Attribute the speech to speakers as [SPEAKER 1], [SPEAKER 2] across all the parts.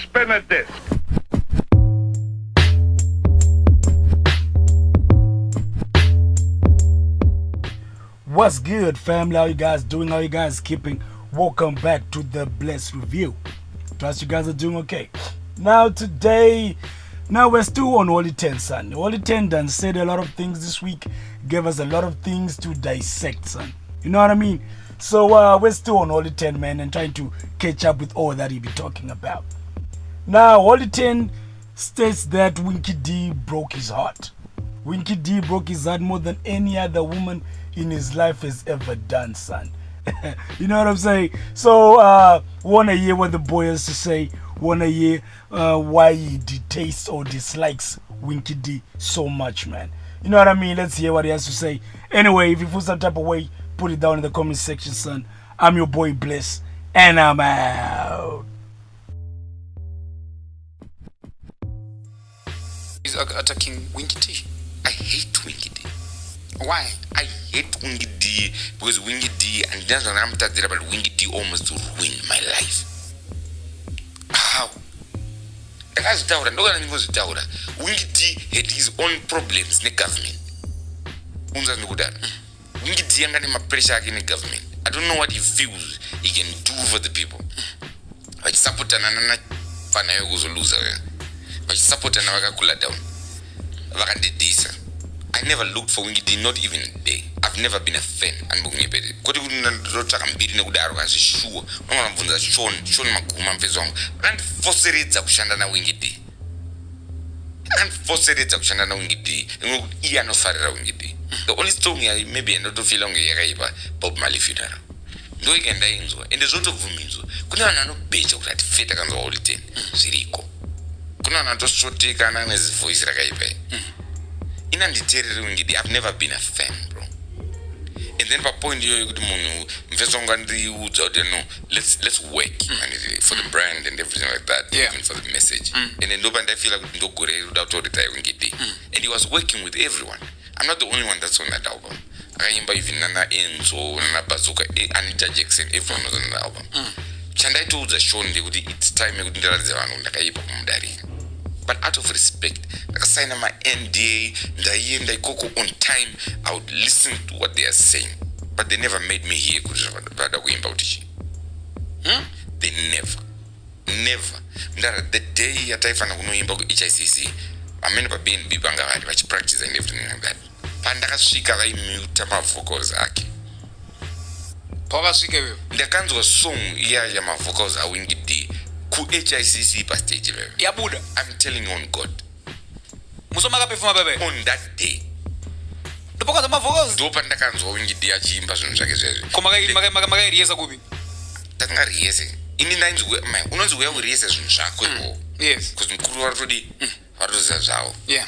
[SPEAKER 1] Spin a disc.
[SPEAKER 2] What's good, family? How you guys doing? How you guys keeping? Welcome back to the Blessed Review. Trust you guys are doing okay. Now we're still on Ollah 10, son. Ollah 10 done said a lot of things this week, gave us a lot of things to dissect, son. You know what I mean? So we're still on Ollah 10, man, and trying to catch up with all that he be talking about. Now, Ollah 10 states that Winky D broke his heart. Winky D broke his heart more than any other woman in his life has ever done, son. You know what I'm saying? So, wanna hear what the boy has to say? Wanna hear why he detests or dislikes Winky D so much, man? You know what I mean? Let's hear what he has to say. Anyway, if you feel some type of way, put it down in the comment section, son. I'm your boy Bless, and I'm out.
[SPEAKER 3] He's attacking Winky D.
[SPEAKER 4] I hate Winky D.
[SPEAKER 3] Why?
[SPEAKER 4] I hate Winky D because Winky D, and that's what I'm talking about. Winky D almost ruined my life. How? Winky D had his own problems in the government. Winky D has pressure in the government. I don't know what he feels he can do for the people. But support anana fana yogo loser. But support anana kula down. I never looked for Winky D, not even a day. I've never been a fan. And Sean Makuma mfezongo. And force it to kushanda na Winky D. And force it to kushanda na Winky D. Iya no farira Winky D. The only song I maybe not to feel long Bob Marley funeral. No again dying and there's lot of women. Kuna no beja that feta kanzo all the ten. Siriko. Kuna na to short kana his voice rakaiba. I've never been a fan, bro. And then by point you let's work for the brand and everything like that, even for the message. And then nobody feel like no good without all the time Winky D. And he was working with everyone. I'm not the only one that's on that album. I remember even Nana Enzo, Nana Bazooka, Anita Jackson, everyone was on the album. Chandai told the Sean it's time I couldn't but out of respect, like I sign my NDA, the Coco on time, I would listen to what they are saying. But they never made me hear about it. They never. The day I type HICC, I mean about being bibanga, which practice and everything like that. Pandaka Shika, I mute my vocals. The kinds of song, my vocals are Winky D. HICC past stage, I'm telling you on God. On that day. Do panda kanzo Winky D achimba zvinhu zvake zvezvi.
[SPEAKER 3] Maga kubi.
[SPEAKER 4] Takangariese. Ini nainzi unonzi uya uriese zvinhu zvako ipo.
[SPEAKER 3] Yes.
[SPEAKER 4] Because mukuru warutodi watoziva zvavo.
[SPEAKER 3] Yeah.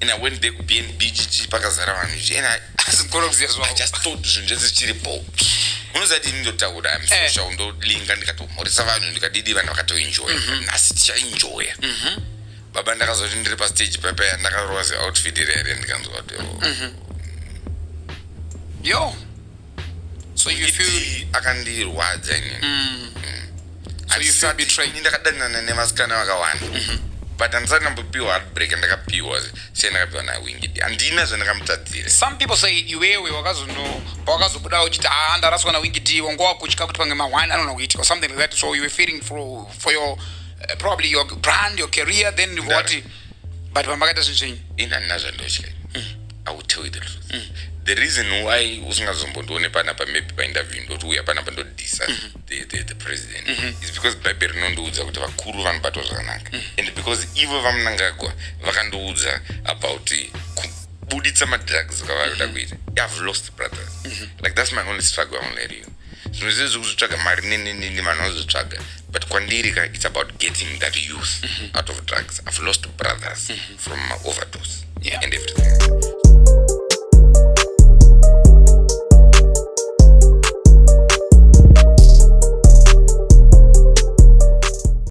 [SPEAKER 4] And I went there to BGG pakazara vanhu izvi. And I just thought zvinhu zvese zvichiripo. Unozati ndinotaura I'm social ndolinga ndikatomhoresa vanhu ndikadidi vanhu vakatoenjoy. Nhasi tichaenjoya. Baba ndakazoti ndiri pastage pepe ndakaroza outfit iri ndikanzwa
[SPEAKER 3] yo. So you feel
[SPEAKER 4] akandirwadza inini.
[SPEAKER 3] So you feel betrayed.
[SPEAKER 4] Ndakadanana nemasikana vakawanda. But andisandambopiwa heartbreak ndakapiwa sendakapiwa naWinky D. Andina zvandakamutadzira.
[SPEAKER 3] Some people say iwewe wakazobuda uchiti ndaraswa naWinky D wangowa kutya kuti pange mahwani anonokuitika or something like that. So you were fearing for your probably your brand, your career, then what? But pambakaita zvinhu
[SPEAKER 4] ina nazvandotya. I will tell you the truth. The reason why usingazombondione panapa maybe painterview ndoti uya panapa ndodisa the president is because Bible rinondoudza kuti vakuru vanobatwa zvakanaka. And because ivo vamunangagwa vakandoudza about kubuditsa madrugs kavaroda kuita. I've lost brothers. Like that's my only struggle on radio. Zvinhu zvese zvekuzotsvaga mari nenini vanhu vanozotsvaga. But kwandiri it's about getting that youth out of drugs. I've lost brothers from overdose and everything.